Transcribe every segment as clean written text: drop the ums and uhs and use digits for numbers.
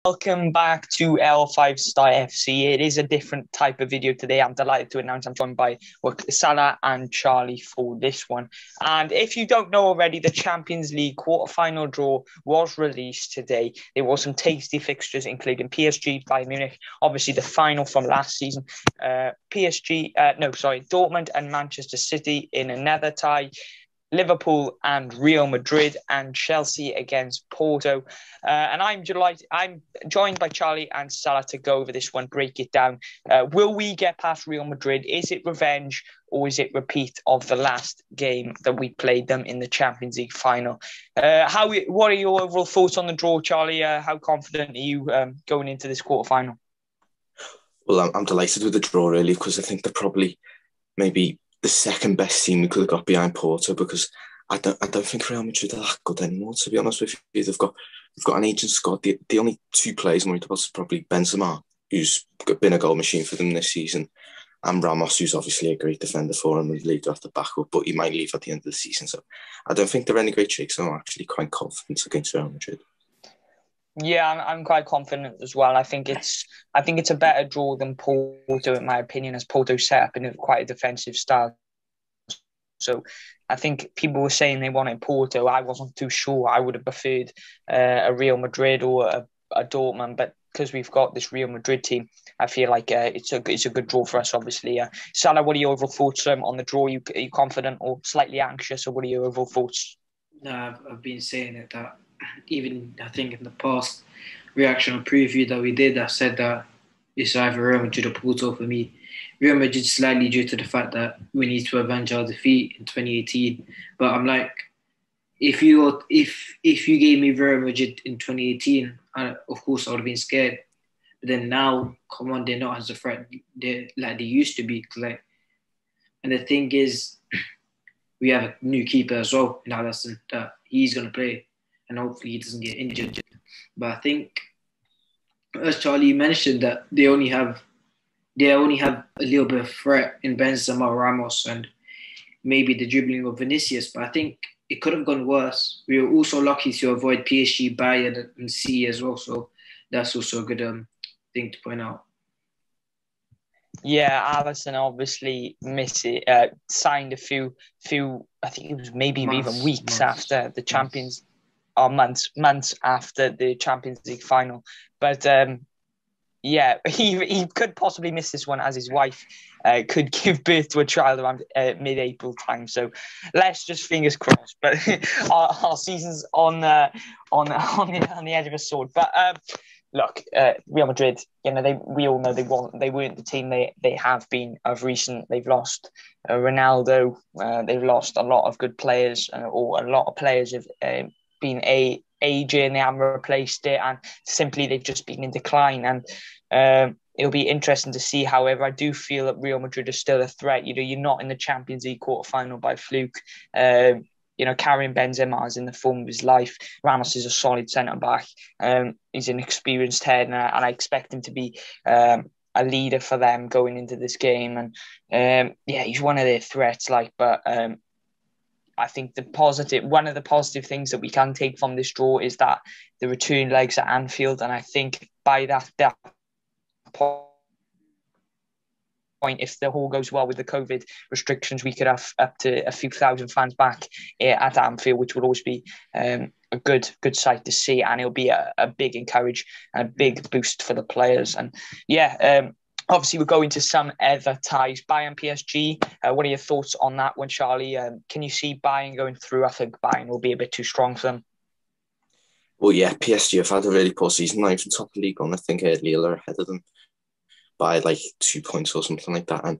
Welcome back to L5 Star FC. It is a different type of video today. I'm delighted to announce I'm joined by Salah and Charlie for this one. And if you don't know already, the Champions League quarter-final draw was released today. There were some tasty fixtures, including PSG, Bayern Munich, obviously the final from last season. Dortmund and Manchester City in another tie. Liverpool and Real Madrid, and Chelsea against Porto. And I'm joined by Charlie and Salah to go over this one, break it down. Will we get past Real Madrid? Is it revenge or is it repeat of the last game that we played them in the Champions League final? What are your overall thoughts on the draw, Charlie? How confident are you going into this quarterfinal? Well, I'm delighted with the draw, really, because I think they're probably maybe the second best team we could have got behind Porto, because I don't think Real Madrid are that good anymore, to be honest with you. They've got an aging squad. The only two players I'm worried about is probably Benzema, who's been a goal machine for them this season, and Ramos, who's obviously a great defender for them and leader off the back up, but he might leave at the end of the season. So I don't think they're any great shakes. So I'm actually quite confident against Real Madrid. Yeah, I'm quite confident as well. I think it's a better draw than Porto, in my opinion, as Porto set up in quite a defensive style. So I think people were saying they wanted Porto. I wasn't too sure. I would have preferred a Real Madrid or a Dortmund, but because we've got this Real Madrid team, I feel like it's a good draw for us, obviously. Salah, what are your overall thoughts on the draw? Are you confident or slightly anxious, or what are your overall thoughts? No, I've been saying it that even I think in the past reaction preview that we did, I said that it's either Real Madrid or Porto for me. Real Madrid slightly due to the fact that we need to avenge our defeat in 2018. But I'm like, if you gave me Real Madrid in 2018, of course I would have been scared. But then now, come on, they're not as a threat like they used to be. And the thing is, we have a new keeper as well in Alisson that he's going to play, and hopefully he doesn't get injured. But I think, as Charlie mentioned, that they only have a little bit of threat in Benzema, Ramos, and maybe the dribbling of Vinicius. But I think it could have gone worse. We were also lucky to avoid PSG, Bayern, and City as well. So that's also a good thing to point out. Yeah, Alisson obviously signed a few. I think it was maybe even weeks after the Champions, or months after the Champions League final. But yeah, he could possibly miss this one, as his wife could give birth to a child around mid-April time. So let's just fingers crossed. But our season's on the edge of a sword. But look, Real Madrid, we all know they weren't the team they have been of recent. They've lost Ronaldo. They've lost a lot of good players, or a lot of players have been aging. They haven't replaced it, and simply they've just been in decline. And it'll be interesting to see. However, I do feel that Real Madrid is still a threat. You're not in the Champions League quarterfinal by fluke. Karim Benzema is in the form of his life. Ramos is a solid centre-back. He's an experienced head, and I expect him to be a leader for them going into this game. And he's one of their threats. But I think one of the positive things that we can take from this draw is that the return legs at Anfield, and I think by that point, if the all goes well with the COVID restrictions, we could have up to a few thousand fans back at Anfield, which would always be a good sight to see, and it'll be a big encourage and a big boost for the players. And obviously we're going to some other ties. Bayern PSG, what are your thoughts on that one, Charlie? Can you see Bayern going through? I think Bayern will be a bit too strong for them. Well, yeah, PSG have had a really poor season. Not even top of the league, and I think Lille are ahead of them by like 2 points or something like that. And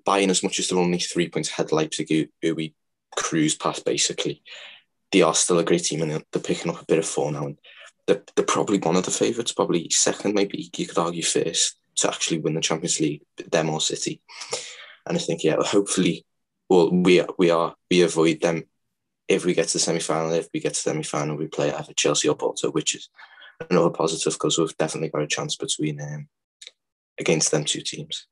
Bayern, as much as they're only 3 points ahead of Leipzig, who we cruise past basically, they are still a great team, and they're picking up a bit of form now. And they're probably one of the favourites, probably second, maybe you could argue first, to actually win the Champions League, them or City. And I think, hopefully, we avoid them. If we get to the semi-final, we play either Chelsea or Porto, which is another positive, because we've definitely got a chance against them two teams.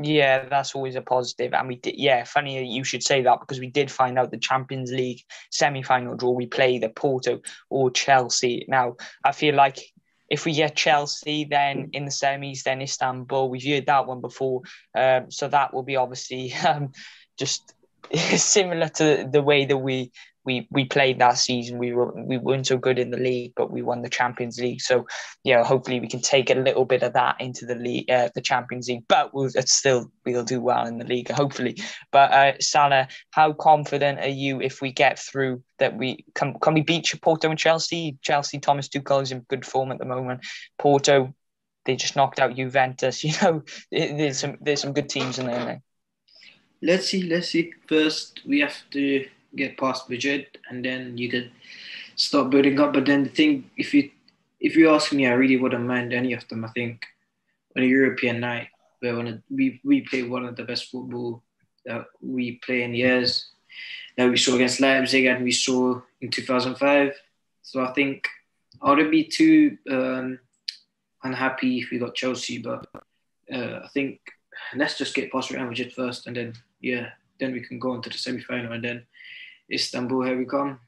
Yeah, that's always a positive. And we did, funny you should say that, because we did find out the Champions League semi-final draw, we play the Porto or Chelsea. Now, I feel like if we get Chelsea, then in the semis, then Istanbul. We've heard that one before, so that will be obviously just similar to the way that we played that season. We weren't so good in the league, but we won the Champions League. So hopefully we can take a little bit of that into the league, the Champions League. But we'll do well in the league, hopefully. But Salah, how confident are you if we get through that we can we beat Porto and Chelsea? Chelsea, Thomas Tuchel is in good form at the moment. Porto, they just knocked out Juventus. There's some good teams in there, mate. Let's see. First, we have to get past Madrid, and then you can start building up. But then the thing, if you ask me, I really wouldn't mind any of them. I think on a European night, where we play one of the best football that we play in years. That we saw against Leipzig and we saw in 2005. So I think I wouldn't be too unhappy if we got Chelsea, but I think let's just get past Real Madrid first, and then we can go on to the semi-final, and then Istanbul, here we come.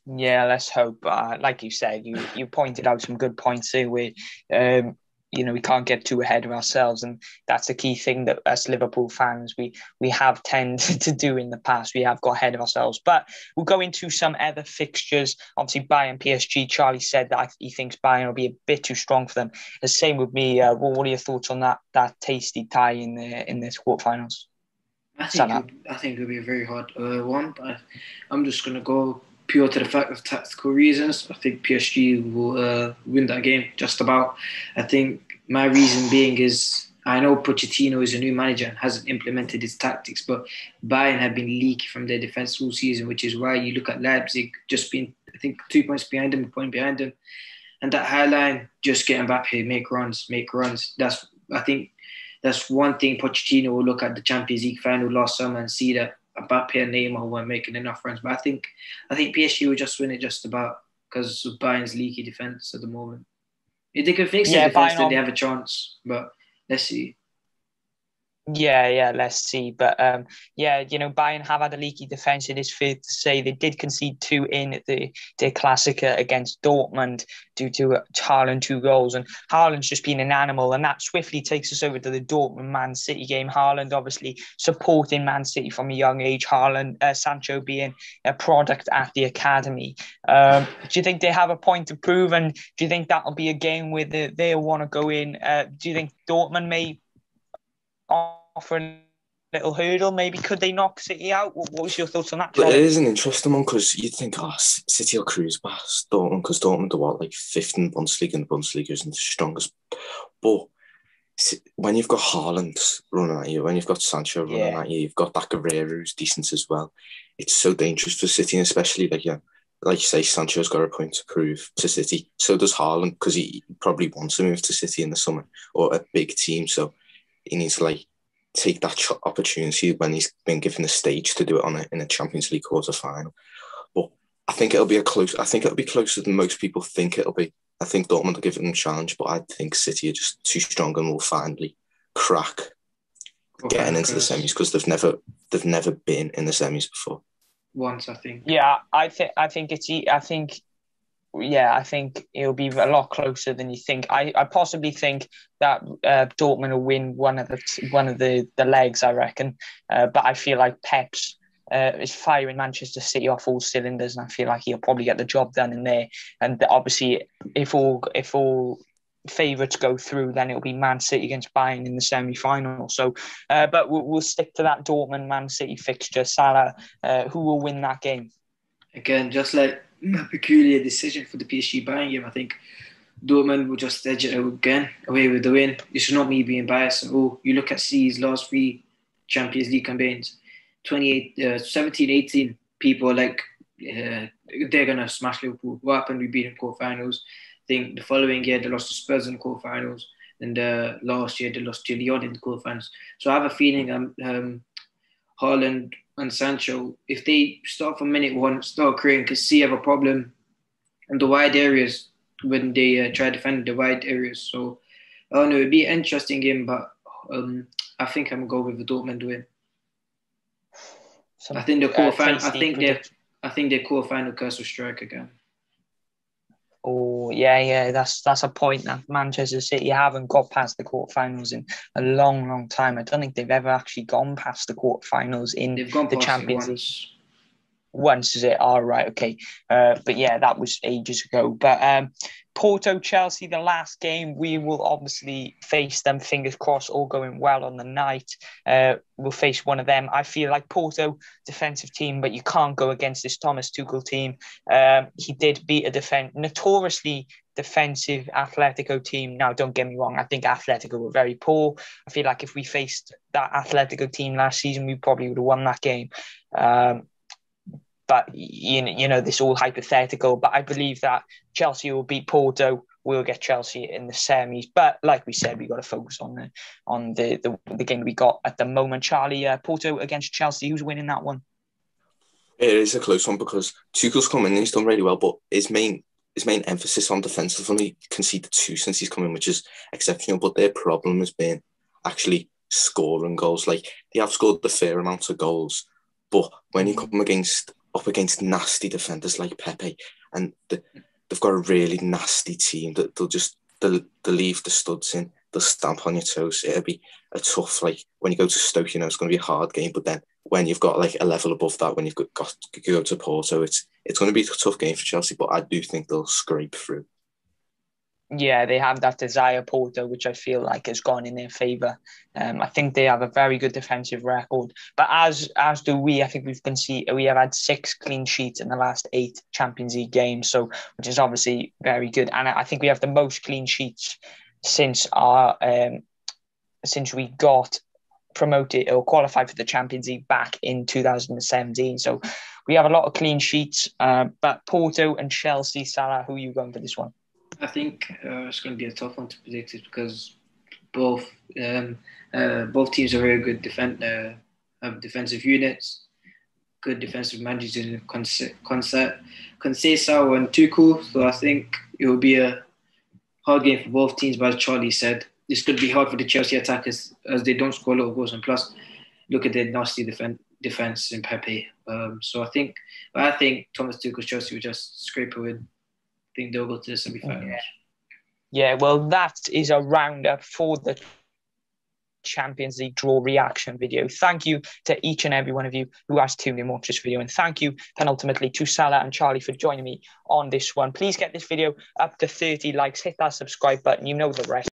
Yeah, let's hope. Like you said, you pointed out some good points there where, we can't get too ahead of ourselves. And that's a key thing that us Liverpool fans, we have tended to do in the past. We have got ahead of ourselves. But we'll go into some other fixtures. Obviously, Bayern, PSG. Charlie said that he thinks Bayern will be a bit too strong for them. The same with me. What are your thoughts on that tasty tie in this quarterfinals? I think it'll be a very hard one, but I'm just going to go pure to the fact of tactical reasons. I think PSG will win that game just about. I think my reason being is I know Pochettino is a new manager and hasn't implemented his tactics, but Bayern have been leaky from their defence all season, which is why you look at Leipzig just being, I think, 2 points behind them, a point behind them. And that high line, just get Mbappe, make runs. I think that's one thing Pochettino will look at the Champions League final last summer and see that Mbappe and Neymar weren't making enough runs. But I think PSG will just win it just about because of Bayern's leaky defence at the moment. If they can fix their defence, then they have a chance. But let's see. Yeah, let's see. But Bayern have had a leaky defence. It is fair to say they did concede 2 in the Klassiker against Dortmund due to Haaland 2 goals. And Haaland's just been an animal, and that swiftly takes us over to the Dortmund-Man City game. Haaland obviously supporting Man City from a young age. Sancho being a product at the academy. Do you think they have a point to prove? And do you think that'll be a game where they want to go in? Do you think Dortmund may offer a little hurdle? Maybe could they knock City out? What was your thoughts on that, Charlie? It is an interesting one because you'd think, City will cruise past Dortmund because Dortmund are like 5th in the Bundesliga, and the Bundesliga isn't the strongest. But when you've got Haaland running at you, when you've got Sancho running at you, you've got that Guerrero who's decent as well. It's so dangerous for City, and especially like you say, Sancho's got a point to prove to City. So does Haaland because he probably wants to move to City in the summer or a big team. So he needs to take that opportunity when he's been given the stage to do it in a Champions League quarter final. But I think it'll be closer than most people think it'll be. I think Dortmund will give them a challenge, but I think City are just too strong and will finally crack getting into the semis because they've never been in the semis before. Once, I think. Yeah, I think it'll be a lot closer than you think. I possibly think that Dortmund will win one of the legs, I reckon. But I feel like Pep's is firing Manchester City off all cylinders, and I feel like he'll probably get the job done in there. And obviously, if all favourites go through, then it'll be Man City against Bayern in the semi-final. So, but we'll stick to that Dortmund-Man City fixture. Salah, who will win that game? Again, just like a peculiar decision for the PSG Bayern game, I think Dortmund will just edge it out again, away with the win. This is not me being biased. You look at City's last 3 Champions League campaigns, 17, 18, people are like, they're going to smash Liverpool. What happened? We beat them quarterfinals. I think the following year they lost to Spurs in the quarterfinals, and last year they lost to Lyon in the quarterfinals. So I have a feeling Haaland and Sancho, if they start from minute 1, start creating, because City have a problem in the wide areas when they try to defend the wide areas. So I don't know, it'd be an interesting game, but I think I'm going to go with the Dortmund win. I think their quarterfinal curse will strike again. Oh yeah, that's a point that Manchester City haven't got past the quarterfinals in a long, long time. I don't think they've ever actually gone past the quarterfinals in They've gone the past Champions it League. once. Once, is it? All right, okay. But yeah, that was ages ago. But Porto Chelsea, the last game, we will obviously face them. Fingers crossed, all going well on the night. We'll face one of them. I feel like Porto defensive team, but you can't go against this Thomas Tuchel team. He did beat a notoriously defensive Atletico team. Now, don't get me wrong. I think Atletico were very poor. I feel like if we faced that Atletico team last season, we probably would have won that game. But you know, this all hypothetical. But I believe that Chelsea will beat Porto. We'll get Chelsea in the semis. But like we said, we got to focus on the game we got at the moment. Charlie, Porto against Chelsea. Who's winning that one? It is a close one because Tuchel's come in and he's done really well, but his main emphasis on defensive, only conceded 2 since he's come in, which is exceptional. But their problem has been actually scoring goals. Like, they have scored the fair amount of goals, but when you come up against nasty defenders like Pepe, and they've got a really nasty team that they'll leave the studs in, they'll stamp on your toes. It'll be a tough, like, when you go to Stoke, you know, it's going to be a hard game, but then when you've got like a level above that, when you've got to go to Porto, it's going to be a tough game for Chelsea, but I do think they'll scrape through. Yeah, they have that desire, Porto, which I feel like has gone in their favour. I think they have a very good defensive record, but as do we. I think we have had 6 clean sheets in the last 8 Champions League games, so which is obviously very good. And I think we have the most clean sheets since we got promoted or qualified for the Champions League back in 2017. So we have a lot of clean sheets. But Porto and Chelsea, Salah, who are you going for this one? I think it's going to be a tough one to predict it because both teams are very good have defensive units, good defensive managers in Conceição and Tuchel. So I think it will be a hard game for both teams. But as Charlie said, this could be hard for the Chelsea attackers as they don't score a lot of goals, and plus look at their nasty defense in Pepe. So I think Thomas Tuchel's Chelsea will just scrape a win. I think they'll go to the semi-finals. Yeah, well, that is a roundup for the Champions League draw reaction video. Thank you to each and every one of you who has tuned in, watched this video, and thank you penultimately to Salah and Charlie for joining me on this one. Please get this video up to 30 likes, hit that subscribe button, you know the rest.